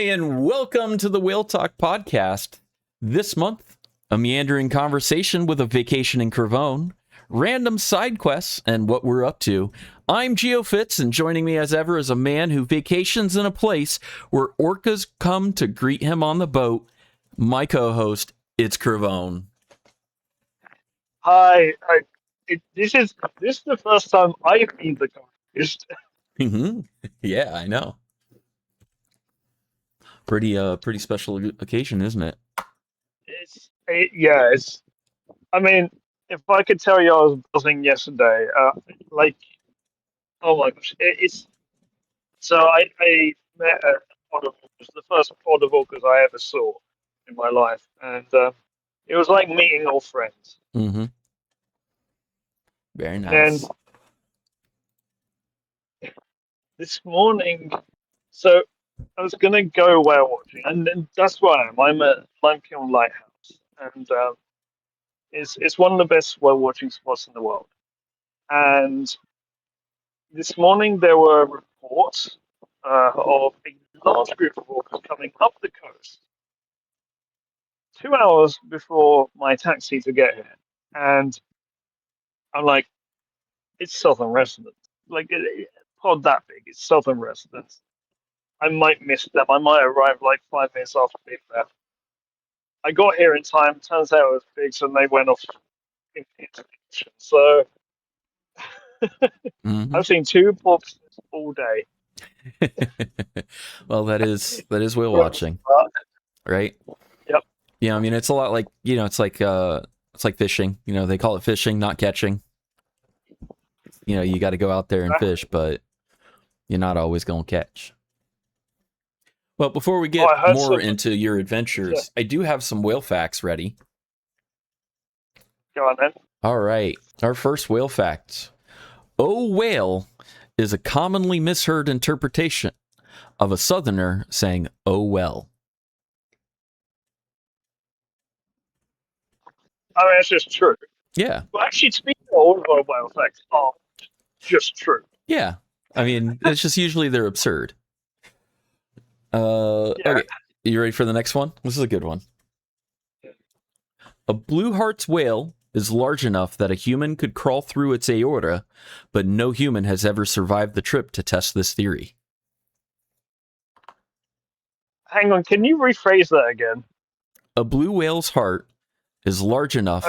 and welcome to the Whale Talk podcast. This month, a meandering conversation with a vacation in Curvone, random side quests, and what we're up to. I'm GeoFitz, and joining me as ever is a man who vacations in a place where orcas come to greet him on the boat. My co-host, it's Curvone. Hi. This is the first time I've been the co-host. Yeah, I know. Pretty special occasion, isn't it? It's. I mean, if I could tell you I was buzzing yesterday, oh my gosh, it's. So I met a pod of orcas, the first pod of orcas I ever saw in my life, and it was like meeting old friends. Mm-hmm. Very nice. And this morning, so I was gonna go whale watching, and then that's where I am. I'm at Limekiln Lighthouse, and it's one of the best whale watching spots in the world. And this morning there were reports of a large group of orcas coming up the coast 2 hours before my taxi to get here, and I'm like, it's Southern residents. Like pod that big, it's Southern residents. I might miss them. I might arrive like 5 minutes after being there. I got here in time. Turns out it was pigs, and they went off into the ocean. So I've seen two porpoises all day. Well, that is whale watching, right? Yep. Yeah, I mean it's a lot like it's like fishing. They call it fishing, not catching. You got to go out there and fish, but you're not always going to catch. Well, before we get more into your adventures, I do have some whale facts ready. Go on then. All right. Our first whale fact. Oh, whale is a commonly misheard interpretation of a southerner saying, oh, well. I mean, it's just true. Yeah. Well, actually, speaking of all of our whale facts are just true. Yeah. I mean, it's just usually they're absurd. Okay, you ready for the next one? This is a good one. A blue heart's whale is large enough that a human could crawl through its aorta, but no human has ever survived the trip to test this theory. Hang on, can you rephrase that again? A blue whale's heart is large enough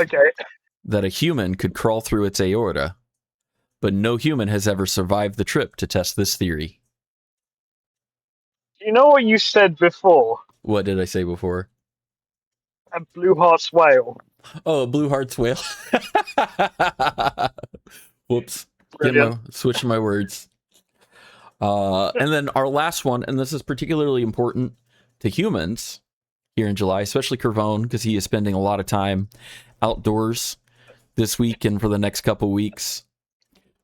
that a human could crawl through its aorta, but no human has ever survived the trip to test this theory. You know what you said before? What did I say before? A blue heart's whale. Oh, a blue heart's whale. Whoops. Switching my words. And then our last one, and this is particularly important to humans here in July, especially Curvone, because he is spending a lot of time outdoors this week and for the next couple weeks.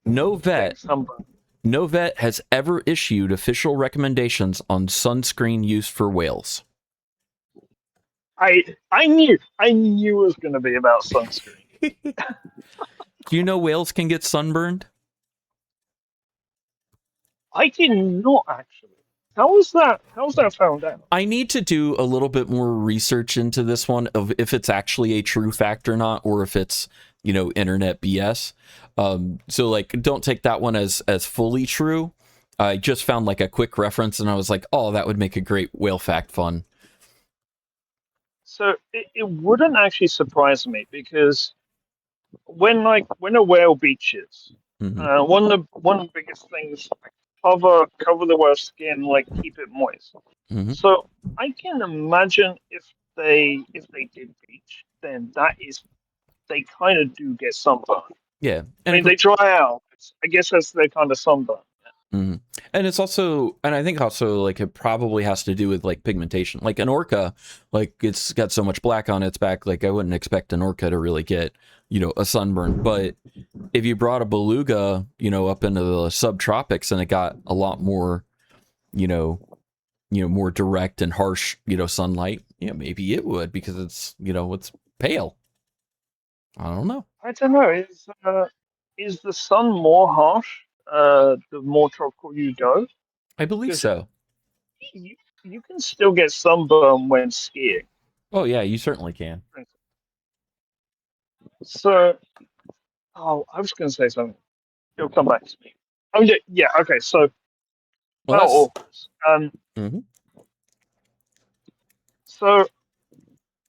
No vet has ever issued official recommendations on sunscreen use for whales. I knew it was going to be about sunscreen. Do you know whales can get sunburned? I did not actually. How was that found out? I need to do a little bit more research into this one of if it's actually a true fact or not, or if it's internet BS. So like, don't take that one as fully true. I just found like a quick reference, and I was like, oh, that would make a great whale fact fun. So it wouldn't actually surprise me, because when a whale beaches, one of the biggest things, cover the whale's skin, like keep it moist. So I can imagine if they did beach, then they kind of do get sunburned. Yeah, I mean they dry out. I guess that's their kind of sunburn. And it's also, and I think also like it probably has to do with like pigmentation. Like an orca, like it's got so much black on its back, like I wouldn't expect an orca to really get a sunburn. But if you brought a beluga up into the subtropics and it got a lot more more direct and harsh sunlight, maybe it would, because it's it's pale. I don't know. Is the sun more harsh the more tropical you go? I believe so. you can still get sunburn when skiing. Oh yeah, you certainly can. So, oh, I was going to say something. It'll come back to me. Oh yeah, yeah. Okay, so Well, about that's. orcas. Mhm. So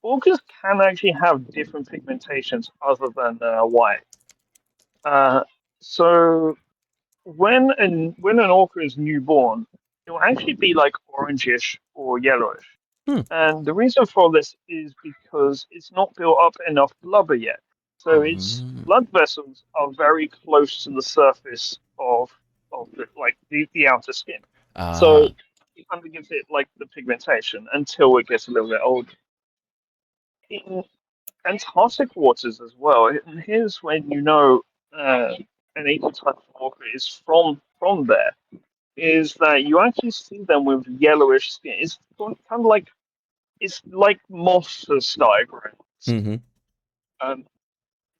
orcas can actually have different pigmentations other than white. Uh, so when an orca is newborn, it will actually be like orangish or yellowish. Hmm. And the reason for this is because it's not built up enough blubber yet. So its Mm. blood vessels are very close to the surface of the outer skin. So Ah. it kind of gives it like the pigmentation until it gets a little bit older. In Antarctic waters as well, and here's when you know an equal type of orca is from there, is that you actually see them with yellowish skin. It's kind of like it's like moss has started growing. Mm-hmm. Um,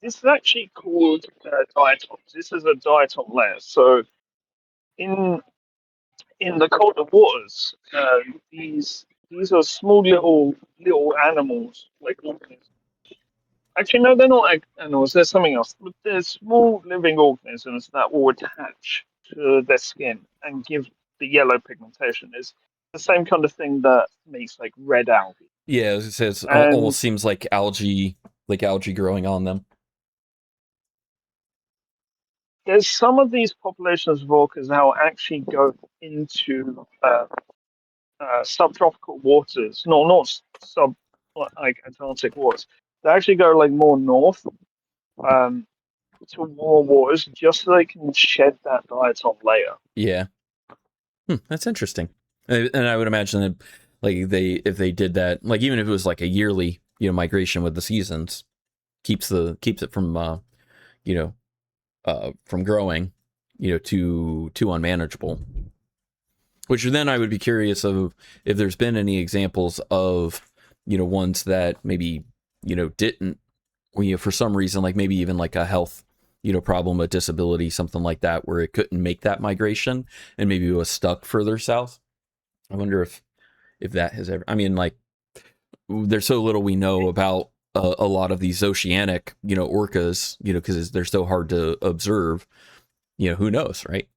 this is actually called diatoms. This is a diatom layer. So in in the colder waters, these are small little animals like organisms. Actually, no, they're not animals. There's something else. They're small living organisms that will attach to their skin and give the yellow pigmentation. It's the same kind of thing that makes like red algae. Yeah, as it says, And almost seems like algae growing on them. there's some of these populations of orcas that will actually go into subtropical waters. No, not sub like Atlantic waters. They actually go like more north um, to warm waters just so they can shed that diatom layer. Yeah. That's interesting. And I would imagine that, like, if they did that, like, even if it was like a yearly, migration with the seasons, keeps it from, from growing, too unmanageable. Which then I would be curious of if there's been any examples of, ones that maybe, didn't, for some reason, like maybe even like a health, problem, a disability, something like that, where it couldn't make that migration and maybe it was stuck further south. I wonder if that has ever. I mean, like, there's so little we know about a lot of these oceanic, orcas, because they're so hard to observe. Who knows, right?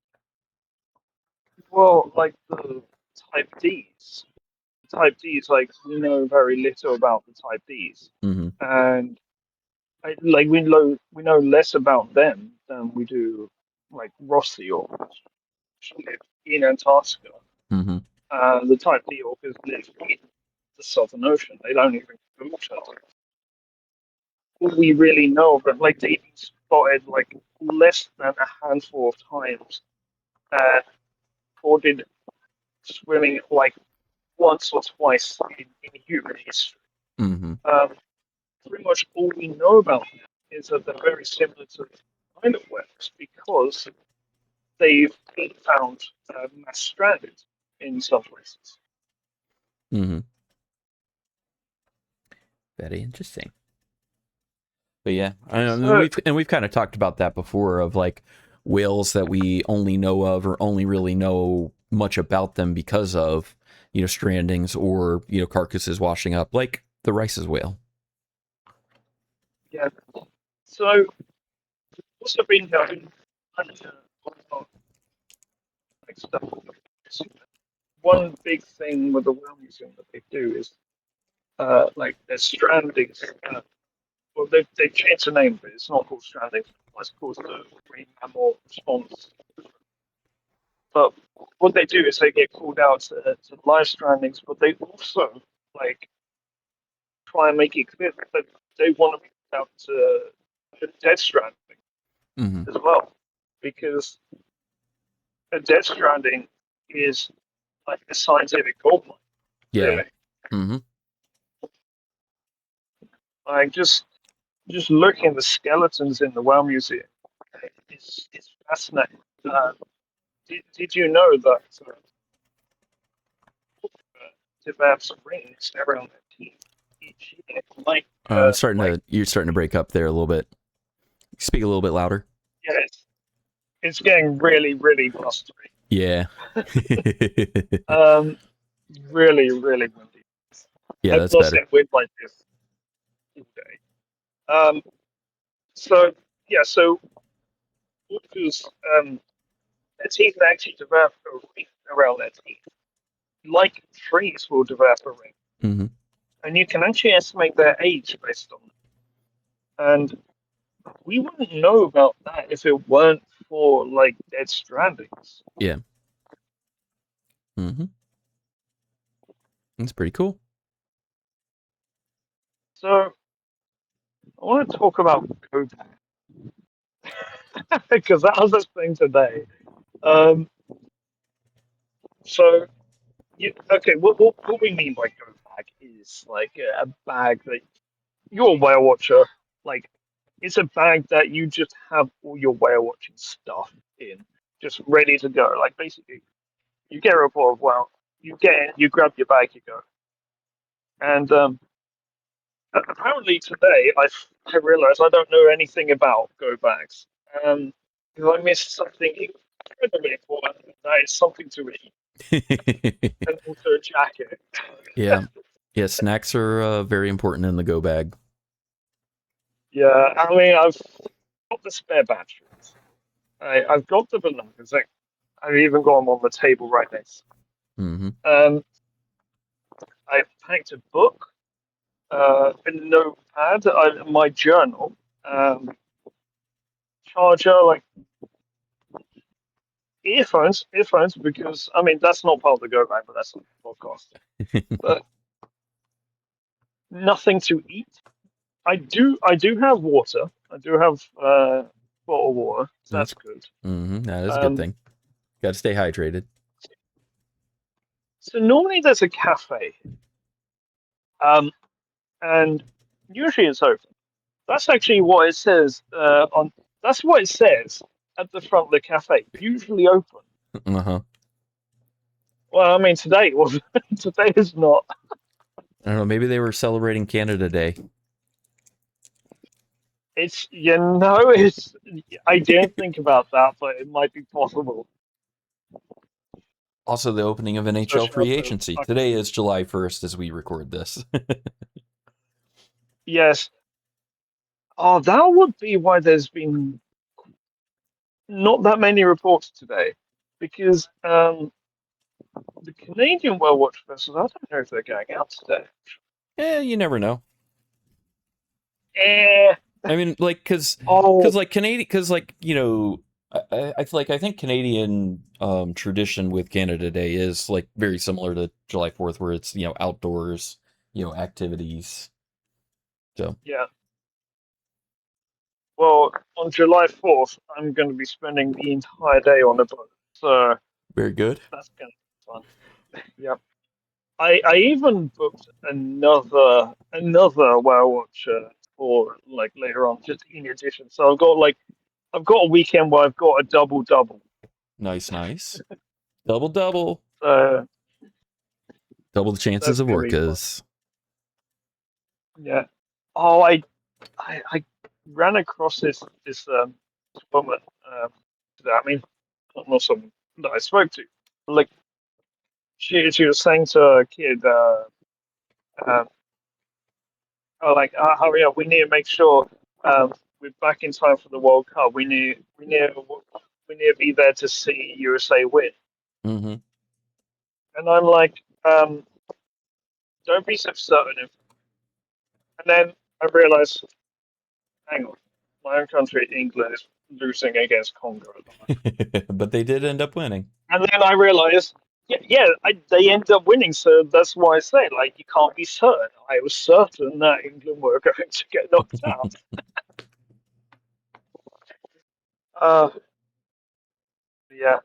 Well, like the type Ds. Type Ds, like we know very little about the type Ds, Mm-hmm. and like we know less about them than we do like Rossi or live in Antarctica. Mm-hmm. The type D orcas live in the Southern Ocean. They don't even go to Antarctica. All we really know of them, like they've been spotted like less than a handful of times, and recorded swimming like once or twice in human history. Mm-hmm. Um, Pretty much all we know about them is that they're very similar to pilot whales because they've been found mass stranded in some places. Mm-hmm. Very interesting. But yeah, I mean, So we've kind of talked about that before of like whales that we only know of or only really know much about them because of strandings or carcasses washing up, like the Rice's whale. yeah, so also been going under like stuff. Oh, One big thing with the whale museum that they do is like their strandings. Well, they've changed the name, but it's not called strandings. It's called the marine mammal response. But what they do is they get called out to live strandings, but they also like try and make it clear that they want to be called out to dead stranding mm-hmm. as well, because a dead stranding is like a scientific goldmine, Yeah. really. Mm-hmm. Like just looking at the skeletons in the whale museum, it's fascinating. Did you know that develop some rings around their teeth each year? You're starting to break up there a little bit. Speak a little bit louder. Yeah, it's getting really blustery. Yeah. Um, really, really windy. Yeah, I've that's not better. seen wind like this all day. Um, so yeah, so orcas, their teeth actually develop a ring around their teeth, like trees will develop a ring, Hmm. and you can actually estimate their age based on it. And we wouldn't know about that if it weren't for like dead strandings. Yeah. Hmm. That's pretty cool. So I want to talk about go because that was the thing today. Um, so okay, what we mean by go bag is like a bag that you're a whale watcher. Like it's a bag that you just have all your whale watching stuff in, just ready to go. Like basically, you get a report of whale, you get in, you grab your bag, you go. And apparently today I realised I don't know anything about go bags. Because I missed something incredibly important. That is something to eat and also a jacket. Yeah. Yeah, snacks are very important in the go bag. Yeah, I mean I've got the spare batteries. I've got the bananas. I've even got them on the table right next. Hmm. I've packed a book, a notepad, my journal, charger, like earphones, because I mean that's not part of the go bag, but that's not the podcast. But nothing to eat. I do have water. I do have bottled water, so That's that's good. that is a good Um, thing. Got to stay hydrated. so normally there's a cafe, um, and usually it's open. That's actually what it says on. That's what it says at the front of the cafe. Usually open. Uh-huh. Well, I mean today it was. Today is not. I don't know, maybe they were celebrating Canada Day. It's. I didn't think about that, but it might be possible. Also the opening of NHL Especially free after agency. fucking. Today is July 1st as we record this. Yes. Oh, that would be why there's been not that many reports today, because the Canadian Whale Watch vessels. I don't know if they're going out today. You never know. Eh. I mean, like, Oh, like Canadian, because like I feel like I think Canadian tradition with Canada Day is like very similar to July 4th, where it's outdoors, activities. So yeah. Well, on July 4th, I'm going to be spending the entire day on a boat, so very good. that's going to be fun. Yeah. I even booked another whale watch for like later on, just in addition. So I've got a weekend where I've got a double double. Nice, nice. Double double. So Double the chances that's of gonna be fun. orcas. Yeah. Oh, I ran across this woman. I mean, not someone that I spoke to. Like she was saying to her kid, uh, oh, like hurry up, we need to make sure we're back in time for the World Cup. We need to be there to see USA win. Mm-hmm. And I'm like, don't be so certain. And then I realized, hang on, my own country, England, is losing against Congo at the moment. But they did end up winning. And then I realized, they ended up winning. So that's why I say, like, you can't be certain. I was certain that England were going to get knocked out. Uh, yeah,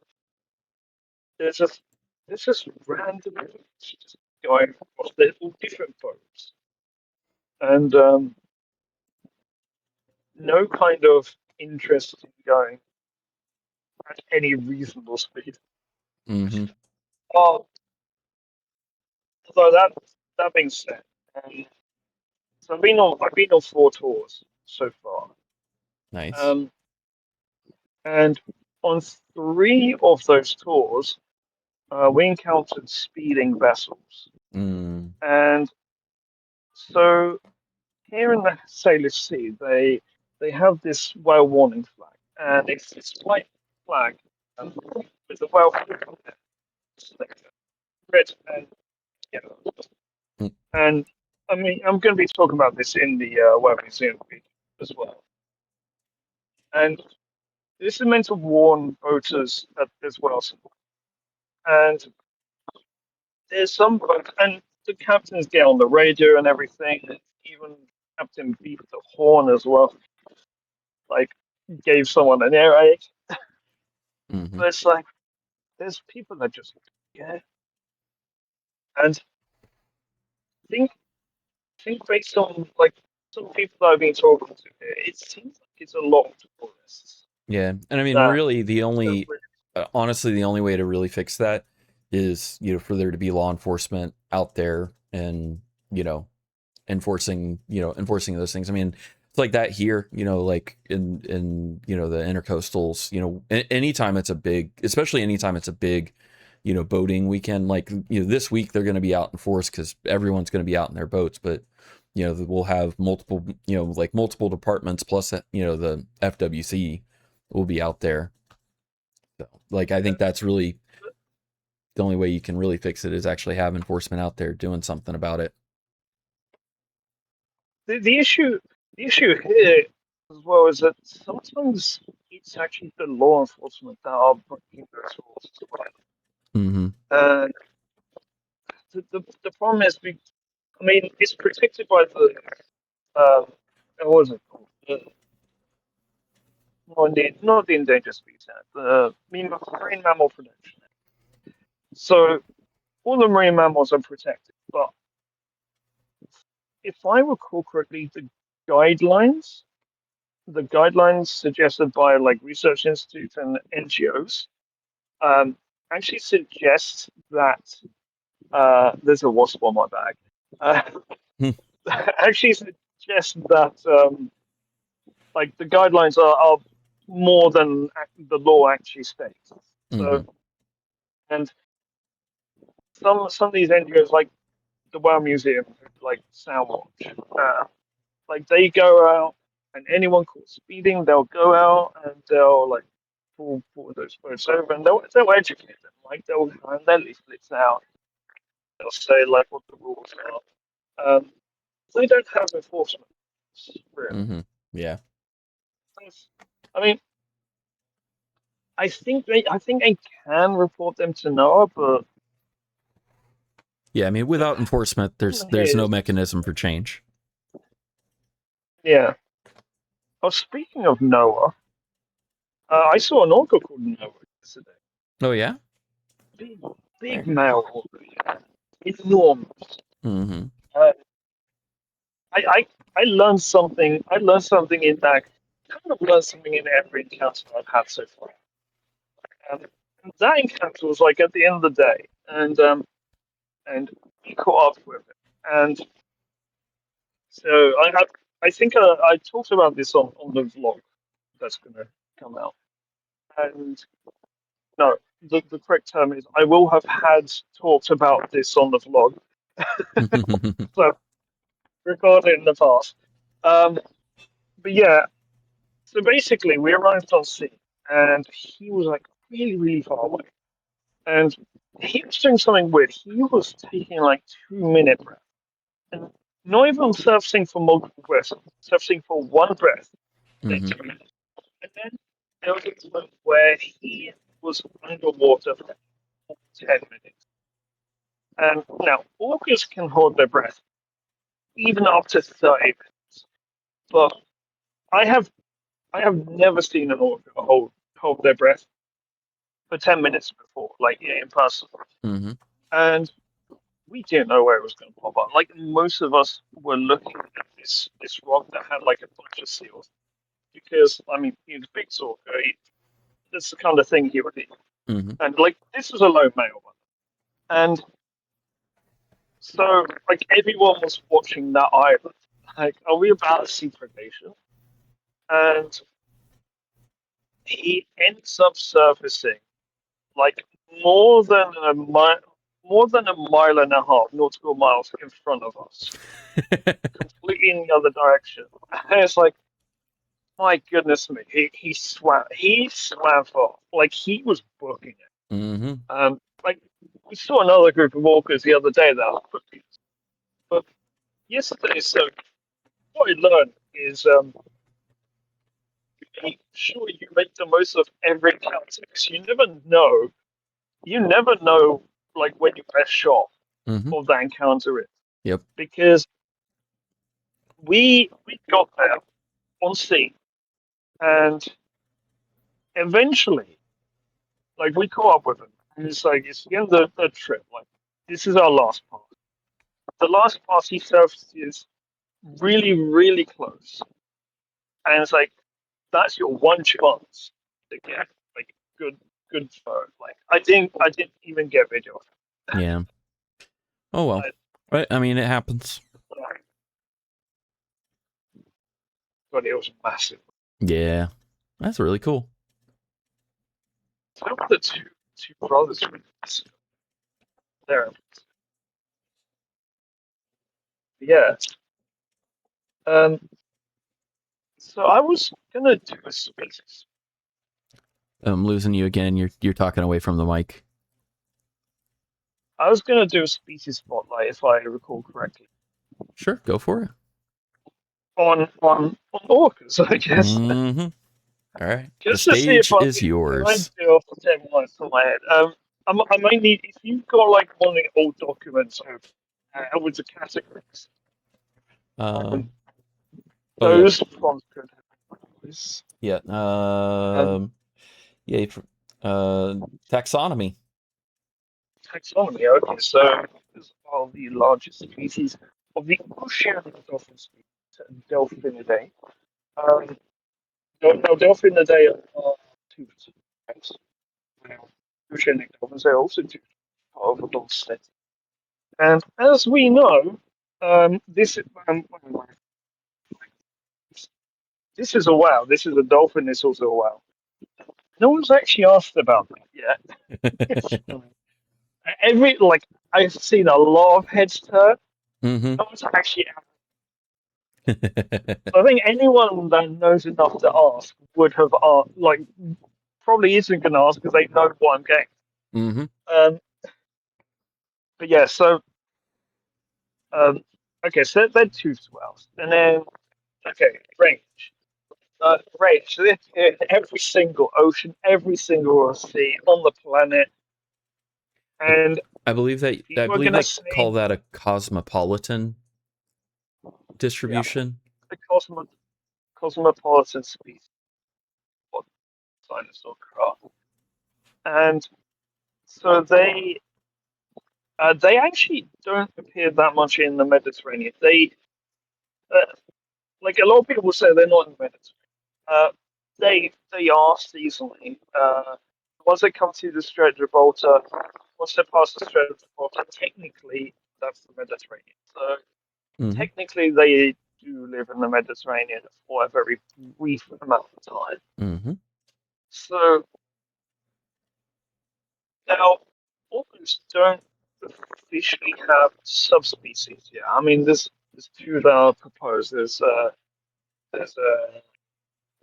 it's just, it's just random just going across. They're all different boats, and no kind of interest in going at any reasonable speed. Mm-hmm. Oh, although that being said, um, so I've been on 4 tours so far, Nice. um, and on 3 of those tours, we encountered speeding vessels, Mm. and so here in the Salish Sea, they have this whale warning flag, and it's this white flag um, with the whale red and yellow. Mm. And I mean, I'm going to be talking about this in the whale museum video as well. And this is meant to warn boaters that there's whales. And there's some boats, and the captains get on the radio and everything. And even Captain beat the horn as well, like gave someone an earache. Mm-hmm. But it's like there's people that just yeah. And think think based on like some people that I've been talking to, it seems like it's a lot of tourists Yeah, and I mean, that really, the don't only, really. honestly, the only way to really fix that is, for there to be law enforcement out there and, you know, enforcing those things. I mean, it's like that here, like in the intercoastals, anytime it's a big, especially anytime it's a big, boating weekend, like, this week they're going to be out in force because everyone's going to be out in their boats, but we'll have multiple, like multiple departments plus, the FWC will be out there. So, like, I think that's really the only way you can really fix it is actually have enforcement out there doing something about it. The issue here as well is that sometimes it's actually the law enforcement that are breaking those rules as well. Mm-hmm. And the problem is, I mean, it's protected by the what was it called? Not the Endangered Species Act, the Marine Mammal Protection Act. So all the marine mammals are protected, but if I recall correctly, guidelines, the guidelines suggested by like research institutes and NGOs, actually suggest that there's a wasp on my bag. Actually suggest that like the guidelines are more than the law actually states. Mm-hmm. So, and some of these NGOs, like the Whale Museum, like Soundwatch, like they go out and anyone caught speeding, they'll go out and they'll like pull those boats over and they'll educate them. Like they'll hand their leaflets out. They'll say like what the rules are. They don't have enforcement, really. Mm-hmm. Yeah. I mean, I think they can report them to NOAA, but Yeah, I mean, the without enforcement, there's problem there's here no is, mechanism for change. yeah. Oh, speaking of NOAA, I saw an orca called NOAA yesterday. Oh yeah. Big, big male orca, enormous. Mm-hmm. Uh, I learned something. I learned something in that. Kind of learned something in every encounter I've had so far. Um, and that encounter was like at the end of the day, and we caught up with it. And so I think I talked about this on the vlog that's going to come out. And no, the correct term is I will have had talked about this on the vlog, so recorded in the past. Um, but yeah, so basically we arrived on sea, and he was like really really far away, and he was doing something weird. He was taking like 2 minute breaths, and not even surfacing for multiple breaths, surfacing for one breath, then Mm-hmm. 2 minutes. And then there was a point where he was underwater for 10 minutes. And now, orcas can hold their breath even up to 30 minutes. But I have I have never seen an orca hold their breath for 10 minutes before, like in person. Mm-hmm. And we didn't know where it was going to pop up. Like most of us were looking at this rock that had like a bunch of seals. Because, I mean, he's a big orca. That's the kind of thing he would eat. Mm-hmm. And like this was a low male one. And so like everyone was watching that island. Like, are we about to see predation? And he ends up surfacing like more than a mile, more than a mile and a half nautical miles in front of us, completely in the other direction. And it's like, my goodness me, he swam for like he was booking it. Mm-hmm. Like we saw another group of orcas the other day that are booking it. But yesterday, so what I learned is make sure you make the most of every encounter because you never know like when your best shot Mm-hmm. of that encounter is. Yep. Because we got there on sea and eventually like we caught up with him and it's like it's the end of the trip, like this is our last pass. The last pass he serves is really, really close. And it's like that's your one chance to get like good photo. Like I didn't even get video. Yeah. Oh well. Right. I mean, it happens. But it was massive. Yeah. That's really cool. So the two brothers were there. Yeah. Um. So I was gonna do a species. I'm losing you again. You're talking away from the mic. I was gonna do a species spotlight if I recall correctly Sure, go for it. on orcas, I guess. Mm-hmm. All right. The Just to see if stage I is can yours. do off the 10 minutes on my head. I might need if you've got like one of the old documents with the categories. Um. Oh yeah. Those ones could have Yeah. um, Yeah. Taxonomy. taxonomy. Okay, so these are the largest species of the oceanic dolphin species, Delphinidae. Um, now, Delphinidae are toothed. Now, oceanic dolphins are also toothed, part of a long slit. And as we know, this is a whale. This is a dolphin. This is also a whale. No one's actually asked about that yet. Every like I've seen a lot of heads turn. Mm-hmm. No one's actually asked. So I think anyone that knows enough to ask would have asked. Like probably isn't going to ask because they know what I'm getting. Mm-hmm. Um, but yeah, so um, okay, so they're toothed whales, and then okay, range. Range. So they're in every single ocean, every single sea on the planet, I, and I believe that if you I were believe going to they say, call that a cosmopolitan yeah, distribution. the cosmopolitan species, what dinosaur craft, and so they actually don't appear that much in the Mediterranean. Uh, like a lot of people say, they're not in the Mediterranean. Uh, they are seasonally. Once they come to the Strait of Gibraltar, once they pass the Strait of Gibraltar, technically that's the Mediterranean. So Mm-hmm. technically they do live in the Mediterranean for a very brief amount of time. Mm-hmm. So now orcas don't officially have subspecies yet. I mean, there's two that are proposed. There's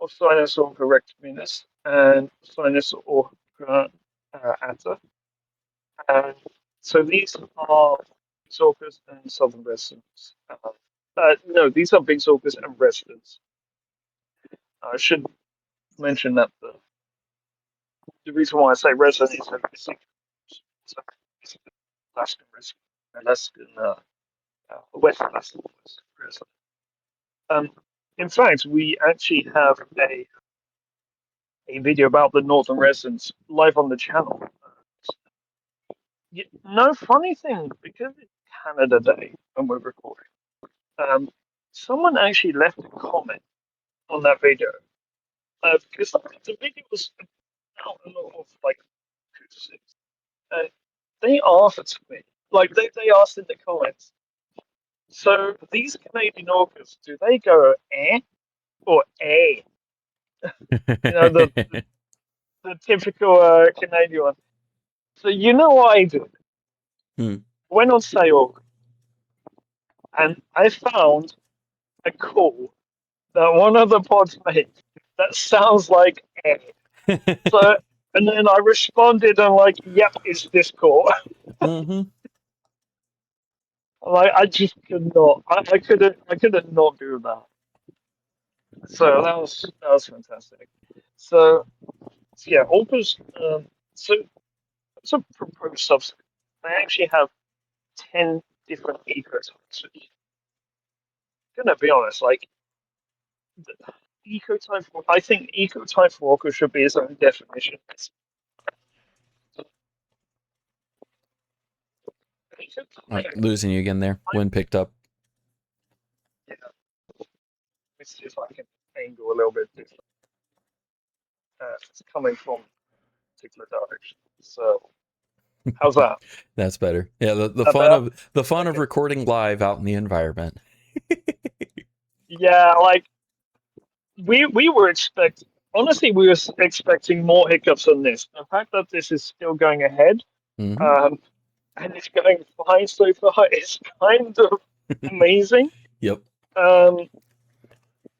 Orthinus orca rectiminus and Orthinus orca atta. And so these are orcas and southern residents. No, these are big orcas and residents. I should mention that the reason why I say resident is that it's Alaskan resident, Alaskan, West Alaskan resident. Um, in fact, we actually have a video about the northern residents live on the channel. No funny thing, because it's Canada Day when we're recording. Um, someone actually left a comment on that video because the video was about a lot of like criticisms. And they asked me, like they asked in the comments. So these Canadian orcas, do they go or eh? You know the typical Canadian one. So you know what I did? Hmm. Went on sale and I found a call that one of the pods made that sounds like air. So, and then I responded and like, yep, it's Discord. Mm-hmm. Like, I just could not. I couldn't not do that. So that was fantastic. So, so yeah, Orcas. So it's a proposed substance. They actually have 10 different ecotypes. Gonna be honest, like the ecotype. I think ecotype for orca should be its own definition. Losing you again there. Wind picked up. Yeah, let me see if I can angle a little bit different. It's coming from a particular direction. So how's that? That's better. Yeah, the That fun better? of Okay. recording live out in the environment. Yeah, like we were expecting. Honestly, we were expecting more hiccups than this. The fact that this is still going ahead, Mm-hmm. um, and it's going fine so far, is kind of amazing. Yep. Um,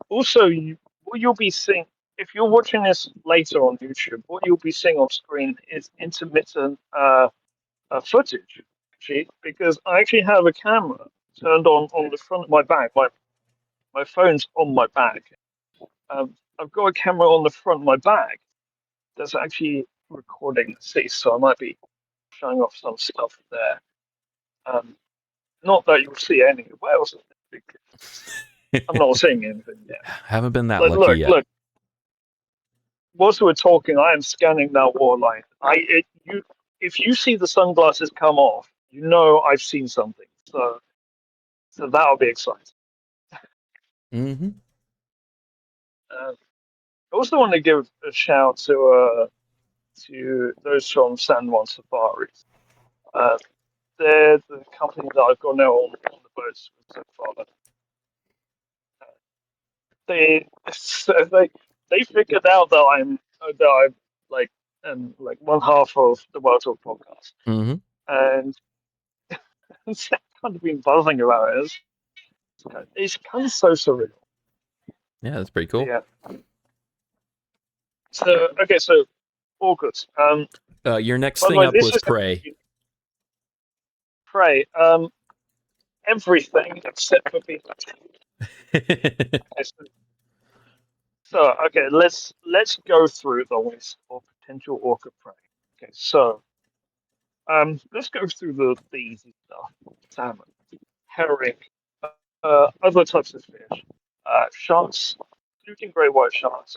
Also, what you'll be seeing if you're watching this later on YouTube, what you'll be seeing on screen is intermittent footage, actually, because I actually have a camera turned on the front of my bag. My phone's on my bag. I've got a camera on the front of my bag that's actually recording the sea, so I might be showing off some stuff there. Um, Not that you'll see any whales, because I'm not seeing anything yet. Haven't been that Like, lucky look, yet. look. Whilst we're talking, I am scanning that waterline. If you see the sunglasses come off, you know I've seen something. So that'll be exciting. Mm-hmm. I also want to give a shout to those from San Juan Safaris. Uh, they're the company that I've got now on the boats with so far. They so they figured out that I'm like like one half of the World Talk podcast, Mm-hmm. and it's kind of been buzzing about it. It's kind of so surreal. Yeah, that's pretty But cool. yeah. So okay, so all good. Your next By the thing way, up this was is going prey. to be prey. Everything except for people. So okay, let's go through the list of potential orca prey. Okay, so let's go through the easy stuff: salmon, herring, other types of fish, sharks, including great white sharks,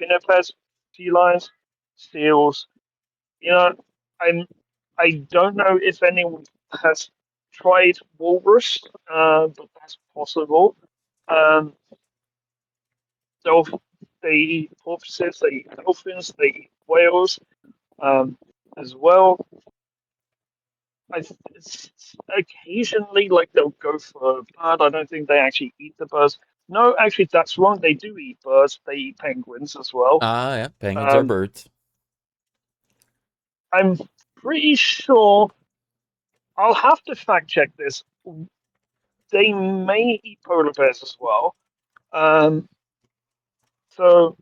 pinnipeds, sea lions, seals. You know, I'm I don't know if anyone has tried walrus, but that's possible. Um, Dolph- they eat porpoises, they eat dolphins, they eat whales as well. Occasionally, like they'll go for a bird. I don't think they actually eat the birds. No, actually, that's wrong. They do eat birds. They eat penguins as well. Ah, yeah. Penguins are Um, birds. I'm pretty sure. I'll have to fact check this. They may eat polar bears as well. Um, so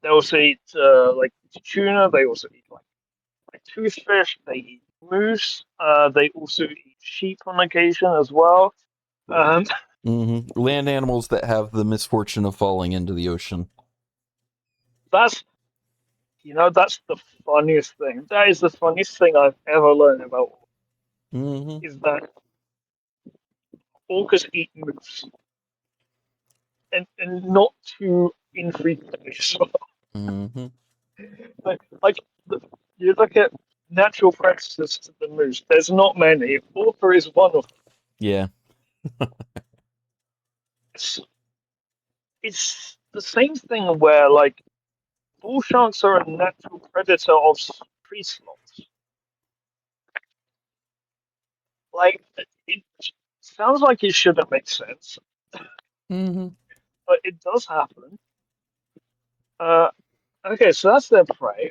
they also eat like tuna. They also eat like toothfish. They eat moose. They also eat sheep on occasion as well. Um, Mm-hmm. Land animals that have the misfortune of falling into the ocean. that's that's the funniest thing. That is the funniest thing I've ever learned about Mm-hmm. is that orcas eat moose, and not too infrequently. So, Mm-hmm. like you look at natural predators to the moose. There's not many. Orca is one of them. Yeah. It's, it's the same thing where like bull sharks are a natural predator of tree sloths. Like it sounds like it shouldn't make sense, Mm-hmm. but it does happen. Uh, okay, so that's their prey.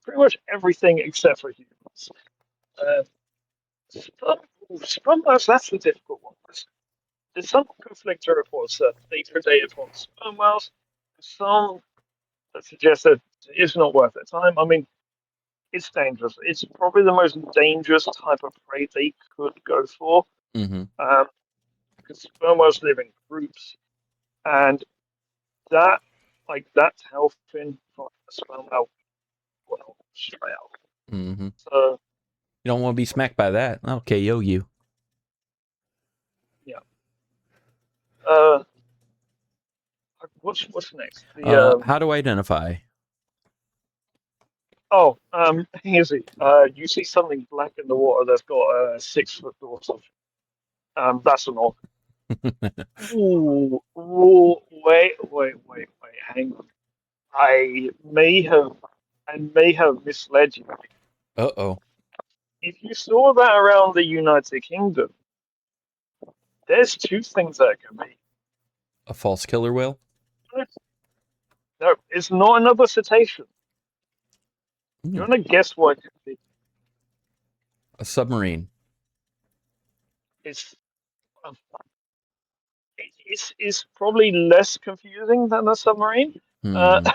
pretty much everything except for humans. Uh, sperm whales, that's the difficult one. There's some conflicting reports that they predate upon sperm whales, some that suggest that it's not worth their time. I mean, it's dangerous. It's probably the most dangerous type of prey they could go for. Mm-hmm. Because sperm whales live in groups, and that, like that tail fin from a sperm whale, well, straight out. Mm-hmm. So You don't want to be smacked by that. Okay, yo, you. yeah. Uh, what's next? The How to identify? easy. You see something black in the water that's got a 6 foot dorsal. That's an orca. Ooh, wait. Hang on. I may have, I may have misled you. Uh-oh. If you saw that around the United Kingdom, there's two things that it can be. A false killer whale? No, it's not another cetacean. You Mm. want to guess what it could be? A submarine. It's um, it's probably less confusing than a submarine. Uh, Hmm.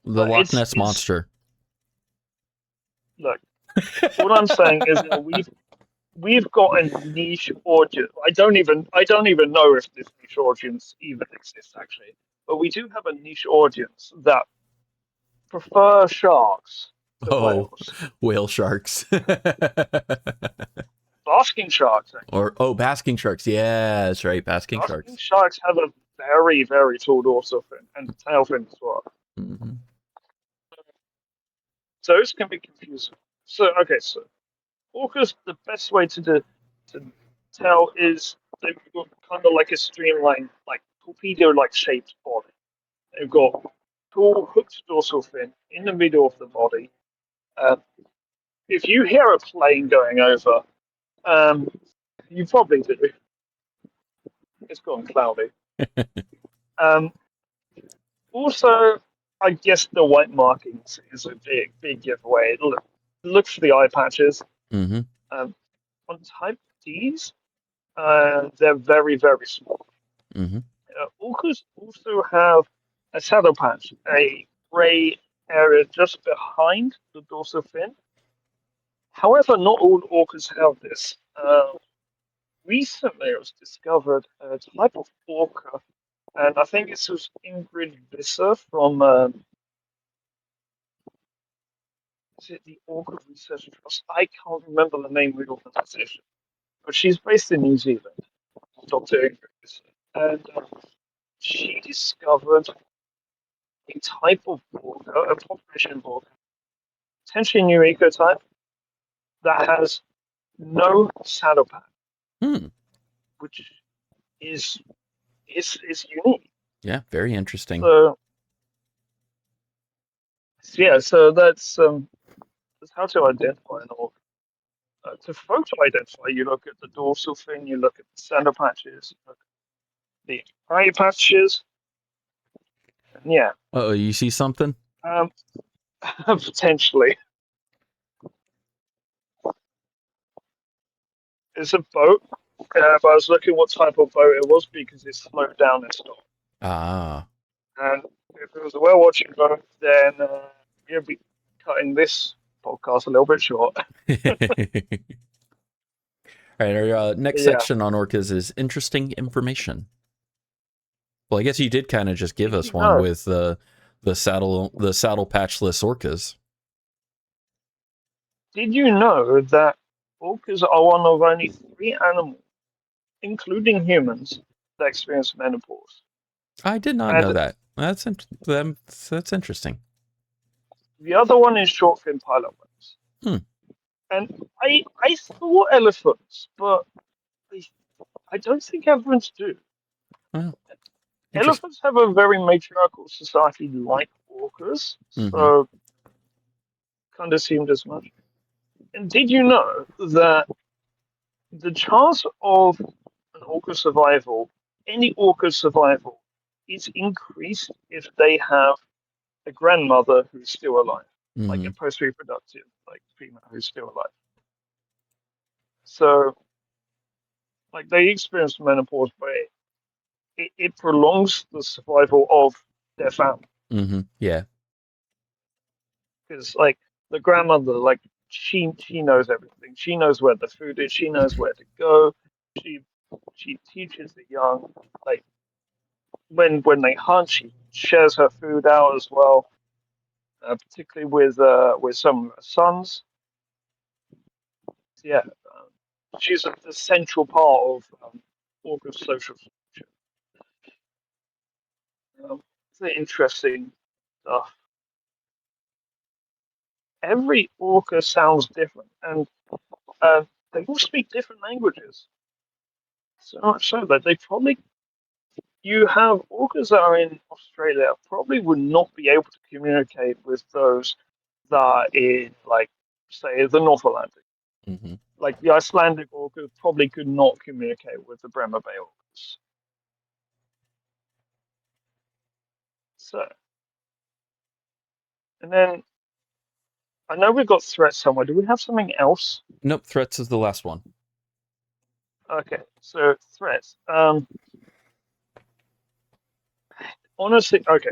The but Loch Ness it's Monster. look. What I'm saying is that we've got a niche audience. I don't even know if this niche audience even exists actually, but we do have a niche audience that prefer sharks to Oh, whales. whale sharks. Basking sharks, actually. Or basking sharks. Yeah, that's right, basking Basking sharks. sharks have a very, very tall dorsal fin and tail fin as well. Mm-hmm. So this can be confusing. So orcas, the best way to tell is they've got kind of like a streamlined, like torpedo-like shaped body. They've got tall hooked dorsal fin in the middle of the body. Uh, if you hear a plane going over, um, you probably do. It's gone cloudy. Um, Also, I guess the white markings is a big giveaway. Look for the eye patches. Mm-hmm. Um, on type Ds, they're very, very small. Mm-hmm. Orcas also have a saddle patch, a grey area just behind the dorsal fin. However, not all orcas have this. Recently, it was discovered a type of orca, and I think this was Ingrid Visser from is it the Orchid Research Trust? I can't remember the name of the organization, but she's based in New Zealand, Dr. Ingrid. And she discovered a type of orca, a population of orca, potentially a new ecotype, that has no saddle pad, Hmm. which is is unique. Yeah, very interesting. So yeah, so that's how to identify an orca. To photo identify, you look at the dorsal fin, you look at the saddle patches, you look at the eye patches. Yeah, Oh, you see something? um, potentially. It's a boat, but I was looking what type of boat it was because it slowed down and stopped. Ah. And if it was a whale watching boat, then you'll be cutting this podcast a little bit short. All right, our next Yeah. section on orcas is interesting information. Well, I guess you did kind of just give Did us you one know? with the saddle patchless orcas. Did you know that orcas are one of only three animals, including humans, that experience menopause? I did not know And that. That's interesting. the other one is short fin pilot whales. Hmm. And I thought elephants, but I, I don't think elephants do. Well, interesting. Elephants have a very matriarchal society like orcas, Mm-hmm. so kind of seemed as much. And did you know that the chance of an orca survival, any orca survival, is increased if they have a grandmother who's still alive? like Mm-hmm. a post-reproductive like female who's still alive. So like they experience menopause, but it prolongs the survival of their family. Mm-hmm. Yeah. Because like the grandmother, like she knows everything. She knows where the food is. She knows where to go. She she teaches the young. Like when they hunt, she shares her food out as well. Particularly with some of her sons. So, yeah, she's an essential part of Orca's social structure. It's interesting stuff. Every Orca sounds different, and they all speak different languages. So much so that they probably you have orcas that are in Australia probably would not be able to communicate with those that are in like say the North Atlantic. Mm-hmm. Like the Icelandic orca probably could not communicate with the Bremer Bay orcas. So and then I know we've got threats somewhere. Do we have something else? Nope. Threats is the last one. Okay, so threats. Honestly, okay,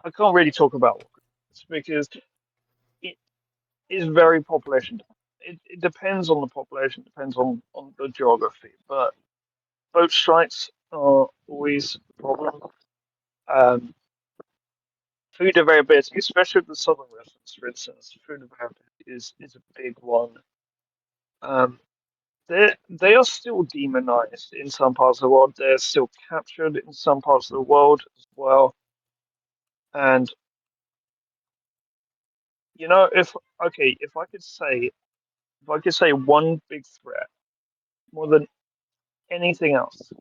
I can't really talk about orcas because it is very population. It depends on the population, depends on the geography, but boat strikes are always a problem. Um, food availability, especially with the southern residents, for instance, food availability is a big one. Um, they are still demonized in some parts of the world. They're still captured in some parts of the world as well. And you know, if okay, if I could say one big threat more than anything else,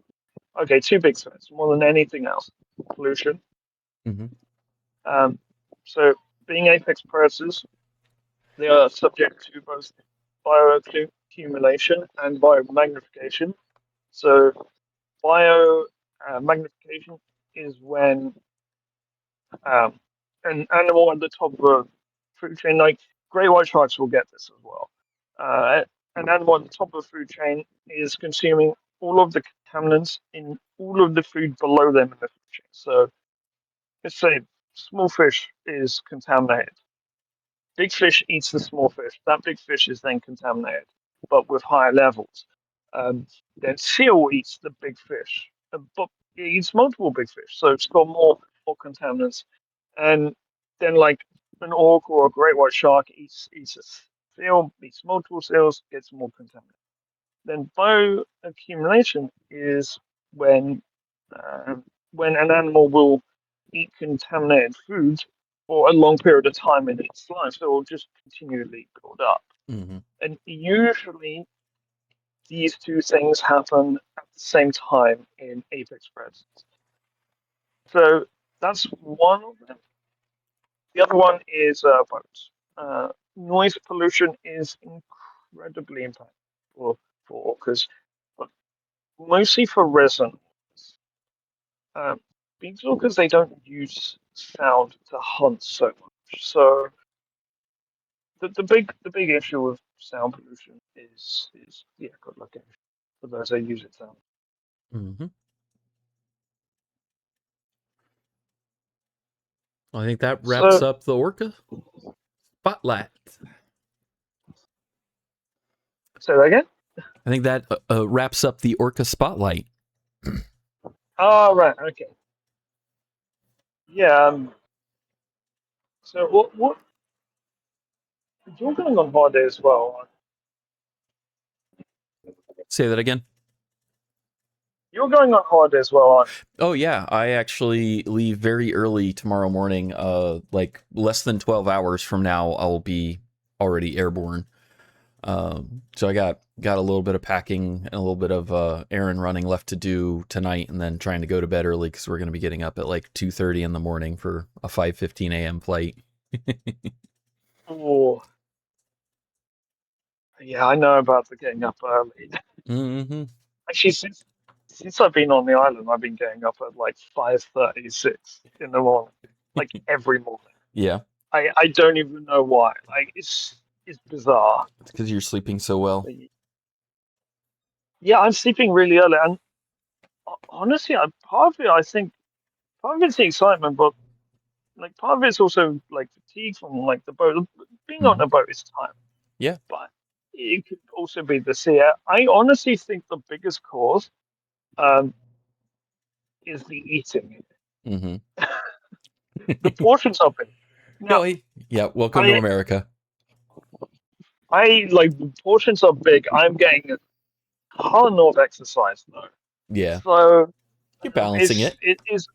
okay, two big threats more than anything else, pollution. Mm-hmm. Um, so being apex predators, they are subject to both bioaccumulation and biomagnification. So biomagnification is when an animal at the top of a food chain, like great white sharks will get this as well. An animal at the top of the food chain is consuming all of the contaminants in all of the food below them in the food chain. So let's say small fish is contaminated. Big fish eats the small fish. That big fish is then contaminated, but with higher levels. Um, then seal eats the big fish, but it eats multiple big fish, so it's got more contaminants. And then like an orc or a great white shark eats a seal, eats multiple seals, gets more contaminants. Then bioaccumulation is when when an animal will eat contaminated food for a long period of time in its life, so it will just continually build up. Mm-hmm. And usually these two things happen at the same time in apex predators. So that's one of them. The other one is boats. Noise pollution is incredibly impactful for orcas, but mostly for residents. Um, these orcas they don't use sound to hunt so much. So the big issue with sound pollution is yeah, good location for those that use it sound. Mm-hmm. I think that wraps So up the orca spotlight. say that again. I think that wraps up the orca spotlight. Oh right, okay. Yeah. So what you're going on holiday as well? Say that again. You're going on holiday as well, aren't Oh yeah, I actually leave very early tomorrow morning. Like less than 12 hours from now, I'll be already airborne. So I got a little bit of packing and a little bit of errand running left to do tonight, and then trying to go to bed early because we're going to be getting up at like 2:30 in the morning for a 5:15 a.m. flight. you? Oh, yeah, I know about the getting up early. Mm-hmm. Actually, since I've been on the island, I've been getting up at like 5:36 in the morning, like every morning. Yeah. I don't even know why. Like it's bizarre. It's because you're sleeping so well. Yeah, I'm sleeping really early, and honestly, part of it, I think, part of it's the excitement, but like part of it's also like fatigue from like the boat. Being on Hmm. a boat is time, Yeah. but it could also be the sea. I honestly think the biggest cause um, is the eating. Hmm. The portions of it. Now, Yeah. Welcome to I America. I like the portions are big. I'm getting a ton of exercise though, Yeah. so You're balancing it. it's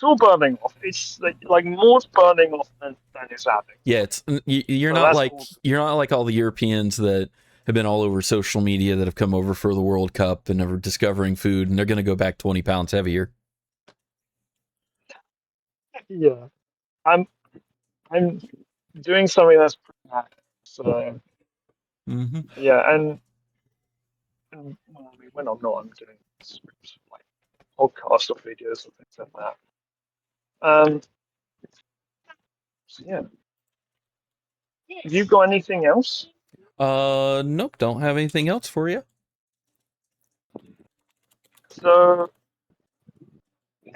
all burning off. It's like more's burning off than it's adding. Yeah, it's you're So not that's like all. all the Europeans that have been all over social media that have come over for the World Cup and are discovering food, and they're going to go back 20 pounds heavier. Yeah, I'm I'm doing something that's pretty hard. So Hmm. yeah, and well, I mean, when I'm not, I'm doing scripts like podcasts or videos or things like that. So yeah. Have you got anything else? Nope, don't have anything else for you. So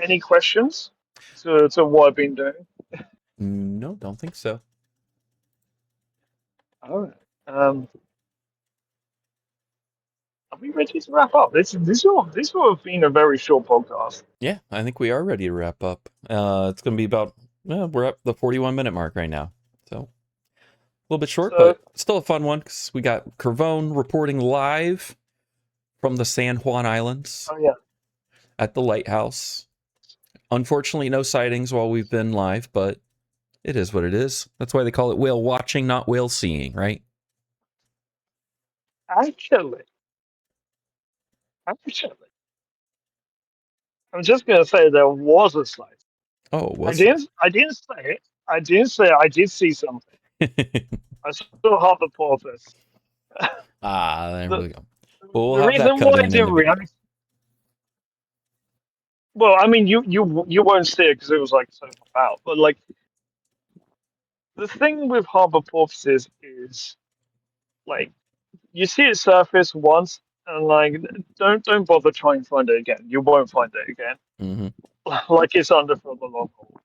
any questions to what I've been doing? No, don't think so. All right. Are we ready to wrap up? This will have been a very short podcast. Yeah, I think we are ready to wrap up. It's going to be about we're at the 41-minute mark right now, so a little bit short, So but still a fun one because we got Curvone reporting live from the San Juan Islands oh yeah, at the lighthouse. Unfortunately, no sightings while we've been live, but it is what it is. That's why they call it whale watching, not whale seeing, right? actually, actually, I'm just gonna say there was a sight. Oh, I was didn't. I didn't say it. I didn't say I did see something. there? I saw half a porpoise. There The we go. Well, we'll the have that reason cut why I in didn't the video. react. Well, I mean, you won't see it because it was like so far out. But like the thing with harbor porpoises is like you see it surface once and like don't bother trying to find it again. You won't find it again. Hmm. Like it's under for the long haul.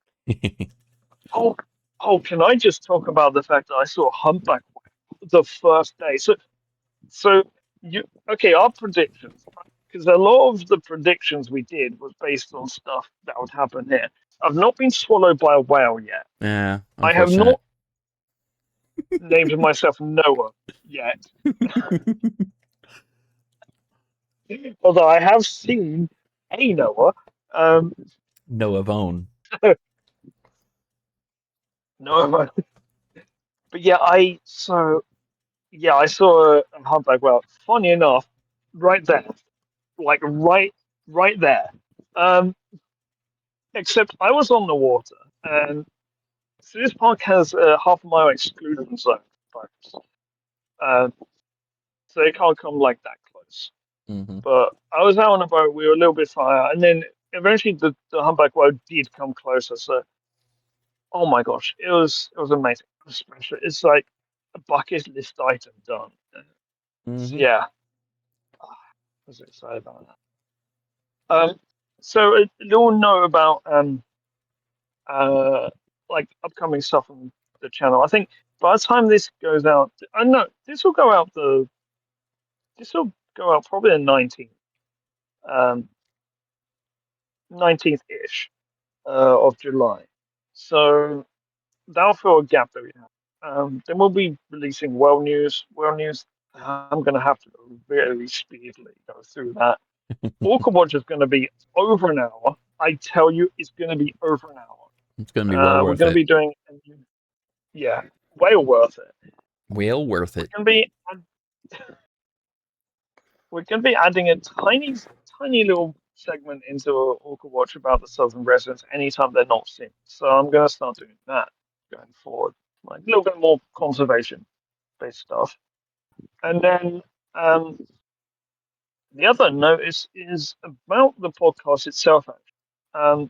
Oh, oh, can I just talk about the fact that I saw a humpback whale the first day? So you okay? Our predictions, because a lot of the predictions we did was based on stuff that would happen here. I've not been swallowed by a whale yet. Yeah, I have unfortunate. not named myself Noah yet, although I have seen a Noah. Um, Noah Vone. Noah, but yeah, I saw a humpback whale. Funny enough, right there, like right there. Um, except I was on the water, and so this park has a half a mile exclusion zone, folks. Uh, so they can't come like that close. Hmm. But I was out on a boat. We were a little bit far out, and then eventually the humpback whale did come closer. So, oh my gosh, it was amazing. It was special. It's like a bucket list item done. So Hmm. yeah, I was excited about that. So you'll know about uh like upcoming stuff on the channel. I think by the time this goes out, I know this will go out probably the 19th, 19th ish of July. So that'll fill a gap that we have. Then we'll be releasing well news. Well news. I'm going to have to very speedily go through that. Orca Watch is going to be over an hour. I tell you, it's going to be over an hour. It's going to be well We're worth going to it. be doing, yeah, way worth it. Well worth We're it. going to be, we're going to be adding a tiny little segment into Orca Watch about the Southern residents anytime they're not seen. So I'm going to start doing that going forward, like a little bit more conservation based stuff. And then the other notice is about the podcast itself. Actually,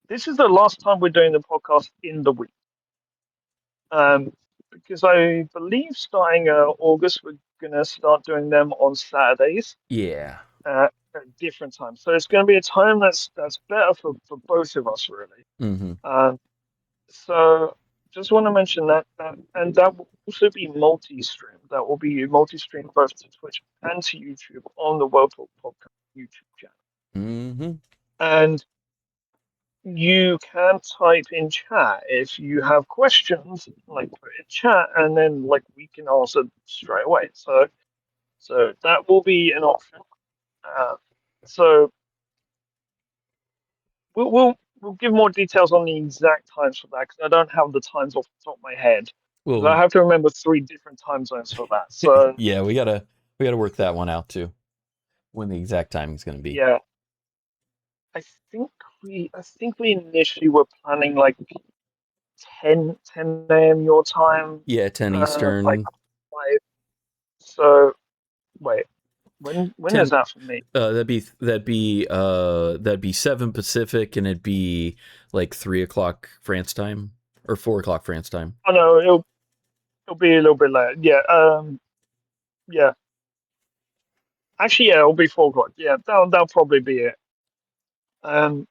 this is the last time we're doing the podcast in the week. Because I believe starting August we're gonna start doing them on Saturdays Yeah. at different times. So it's gonna be a time that's better for both of us really. Mm-hmm. Um, so just want to mention and that will also be multi-stream. That will be multi-stream both to Twitch and to YouTube on the World Talk Podcast YouTube channel. Mm-hmm. And you can type in chat if you have questions, like put in chat, and then like we can answer straight away. So that will be an option. Uh, so we'll give more details on the exact times for that because I don't have the times off the top of my head. Because I Well, have to remember 3 different time zones for that. So yeah, we gotta work that one out too. When the exact timing is gonna be. yeah, I I think we initially were planning like 10 a.m. your time, Yeah, 10 like Eastern. 5. So wait, when is 10 that for me? that'd be 7 Pacific, and it'd be like 3 o'clock France time or 4 o'clock France time. Oh no, it'll be a little bit later. Yeah, yeah. Actually, yeah, it'll be 4 o'clock. Yeah, that'll probably be it. Um,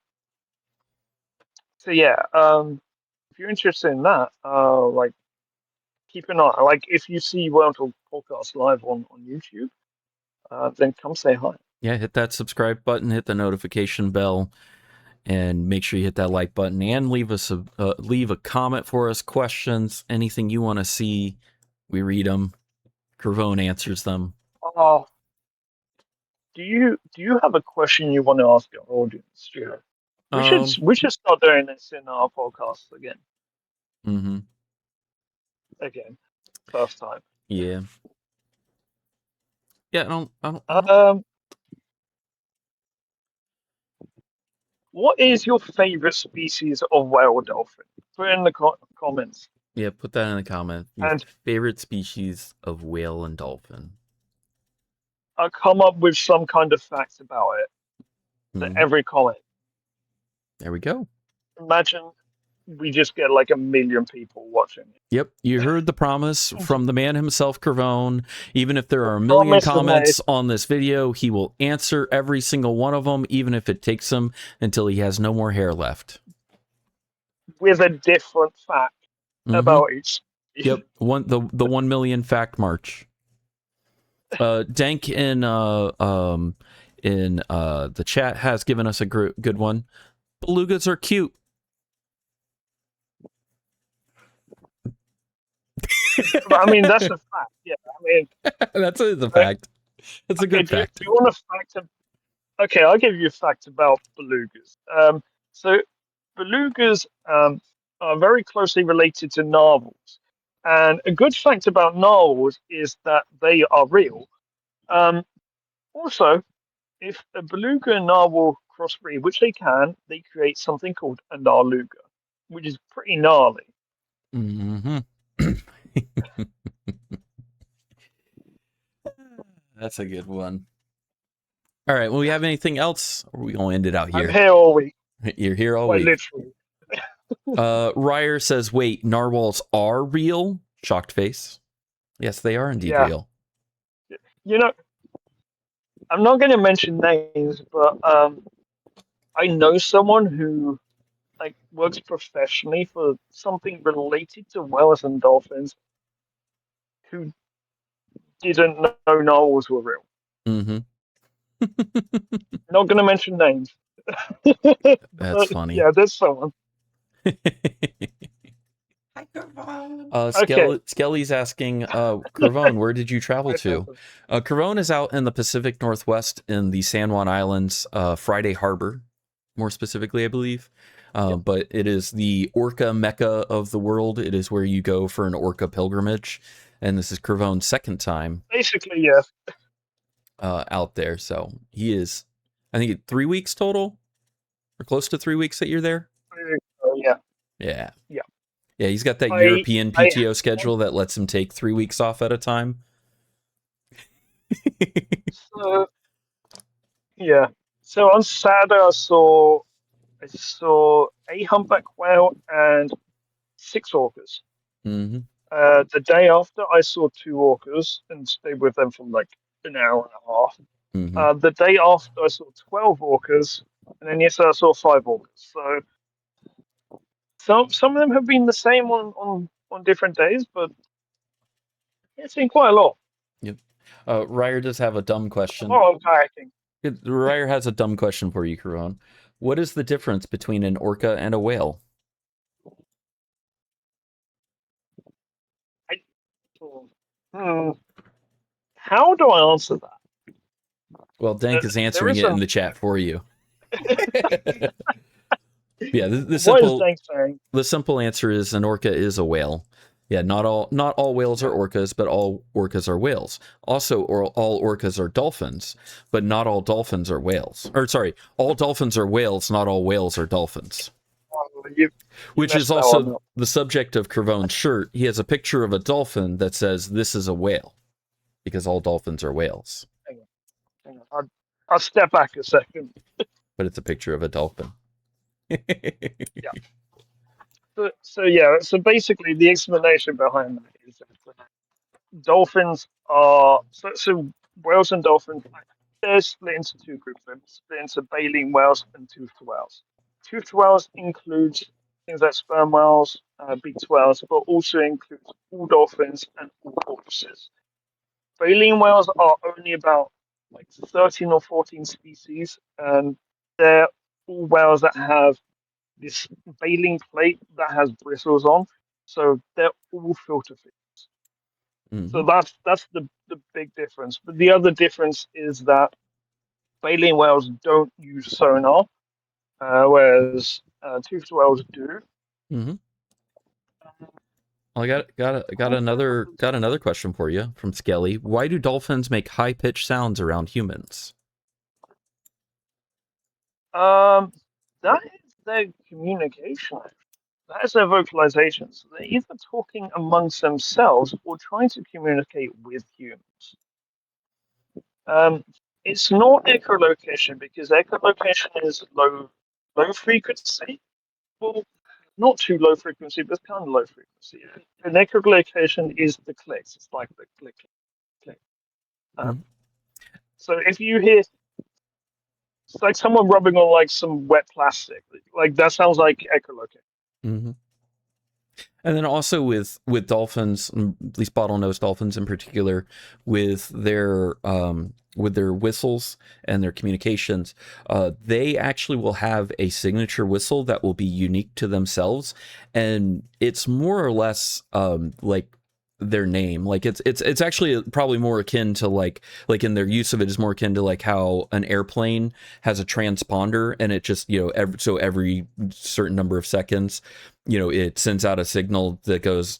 so yeah, if you're interested in that, like keep an eye. Like if you see World Talk Podcast live on YouTube, then come say hi. Yeah, hit that subscribe button, hit the notification bell, and make sure you hit that like button and leave a comment for us, questions, anything you want to see. We read them. Curvone answers them. Oh, do you have a question you want to ask our audience, Stuart? We should Um, we should start doing this in our podcast again. mm-hmm. Again, first time. Yeah. Yeah, I don't. Um, what is your favorite species of whale dolphin? Put it in the comments, Yeah, put that in the comment. Your and favorite species of whale and dolphin. I'll come up with some kind of facts about it for Mm-hmm. every comment. There we go. Imagine we just get like 1 million people watching it. Yep, you heard the promise from the man himself, Curvone. Even if there The are a million promise is made comments on this video, he will answer every single one of them, even if it takes him until he has no more hair left. with a different fact Mm-hmm. about each. Yep, the 1 million fact march. Dank in the chat has given us a good one. Belugas are cute. But, I mean, that's a fact. Yeah, I mean, That's a fact. That's a good do fact. you want a fact? Okay, I'll give you a fact about belugas. So belugas are very closely related to narwhals, and a good fact about narwhals is that they are real. Also, if a beluga and narwhal crossbreed, which they can, they create something called a narluga, which is pretty gnarly. Mm-hmm. That's a good one. All right. Well, we have anything else? Or are we gonna end it out I'm here? here all week, You're here all quite week. literally. Ryer says, "Wait, narwhals are real?" Shocked face. Yes, they are indeed Yeah, real. you know, I'm not going to mention names, but I know someone who like works professionally for something related to whales and dolphins who didn't know narwhals were real. Mm-hmm. Not going to mention names. That's But funny. yeah, there's someone. Okay. Skelly's asking, Curvone, where did you travel to? Curvone is out in the Pacific Northwest in the San Juan Islands, Friday Harbor, more specifically, I believe. But it is the orca mecca of the world. It is where you go for an orca pilgrimage. And this is Curvone's second time Basically, yeah. out there. So he is, I think, 3 weeks total, or close to 3 weeks that you're there. Yeah. Yeah. Yeah. Yeah, he's got that I European PTO schedule that lets him take 3 weeks off at a time. so yeah. So on Saturday, I saw a humpback whale and 6 orcas. Mm-hmm. The day after, I saw two orcas and stayed with them for like an hour and a half. Mm-hmm. The day after, I saw 12 orcas, and then yesterday I saw five orcas. So some of them have been the same on different days, but it's been quite a lot. Yep. Ryer does have a dumb A question. lot of kayaking. Ryer has a dumb question for you, Karan. What is the difference between an orca and a whale? I, hmm, how do I answer that? Well, Dank is There answering is it in some. the chat for you. Yeah, What is Dank saying? the simple answer is an orca is a whale. Yeah, not all whales are Yeah. orcas, but all orcas are whales. Also, all orcas are dolphins, but not all dolphins are whales. Or sorry, all dolphins are whales, not all whales are dolphins. Oh, you Which is messed that one also up. the subject of Kervone's shirt. He has a picture of a dolphin that says, "This is a whale," because all dolphins are whales. Hang on, hang on. I'll step back a second. But it's a picture of a dolphin. Yeah. So yeah. So basically, the explanation behind that is that dolphins are so whales and dolphins. They're split into two groups. They're split into baleen whales and toothed whales. Toothed whales includes things like sperm whales, beaked whales, but also includes all dolphins and all porpoises. Baleen whales are only about like 13 or 14 species, and they're all whales that have this baleen plate that has bristles on, so they're all filter feeders. Mm-hmm. So that's the big difference. But the other difference is that baleen whales don't use sonar, whereas toothed whales do. Mm-hmm. Well, I got another question for you from Skelly. Why do dolphins make high pitched sounds around humans? Um, that is their communication. That is their vocalization. So they're either talking amongst themselves or trying to communicate with humans. Um, it's not echolocation because echolocation is low frequency. Well, not too low frequency, but kind of low frequency. And echolocation is the clicks. It's like the click, click. Mm-hmm. Um, so if you hear it's like someone rubbing on like some wet plastic, like that sounds like echolocation. Mm-hmm. And then also with dolphins, at least bottlenose dolphins in particular, with their whistles and their communications, they actually will have a signature whistle that will be unique to themselves, and it's more or less like their name. Like it's actually probably more akin to like in their use of it is more akin to like how an airplane has a transponder and it just every certain number of seconds it sends out a signal that goes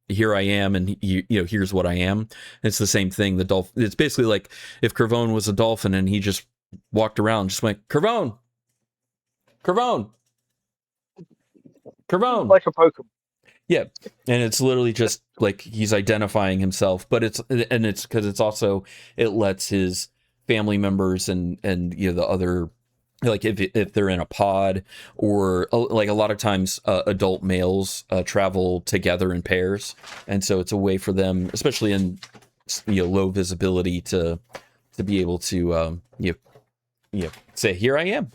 here I am and here's what I am. It's the same thing. The dolphin, it's basically like if Kervone was a dolphin and he just walked around just went Kervone, Kervone, Kervone. Like a Pokemon. Yeah, and it's literally just like he's identifying himself, but it's because it's also it lets his family members and the other, like if they're in a pod or like a lot of times adult males travel together in pairs, and so it's a way for them, especially in low visibility, to be able to say here I am.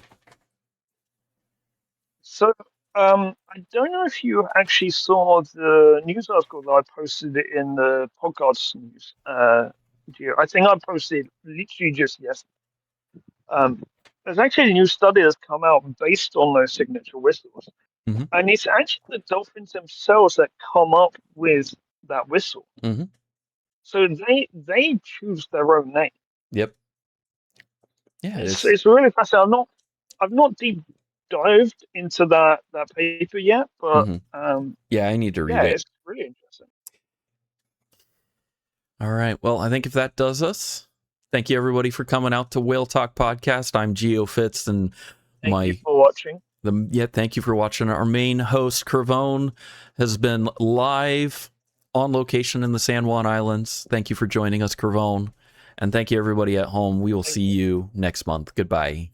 So, I don't know if you actually saw the news article that I posted it in the podcast news. I think I posted it literally just yesterday. There's actually a new study that's come out based on those signature whistles, Mm-hmm. and it's actually the dolphins themselves that come up with that whistle. Mm-hmm. So they choose their own name. Yep. Yeah, It's really fascinating. I've not deep dived into that paper yet, but mm-hmm. Yeah, I need to read yeah, it. it's really interesting. All right. Well, I think if that does us, thank you everybody for coming out to Whale Talk Podcast. I'm Geo Fitz, and Thank you for watching. thank you for watching. Our main host, Kervone, has been live on location in the San Juan Islands. Thank you for joining us, Kervone. And thank you everybody at home. We will see you next month. Goodbye.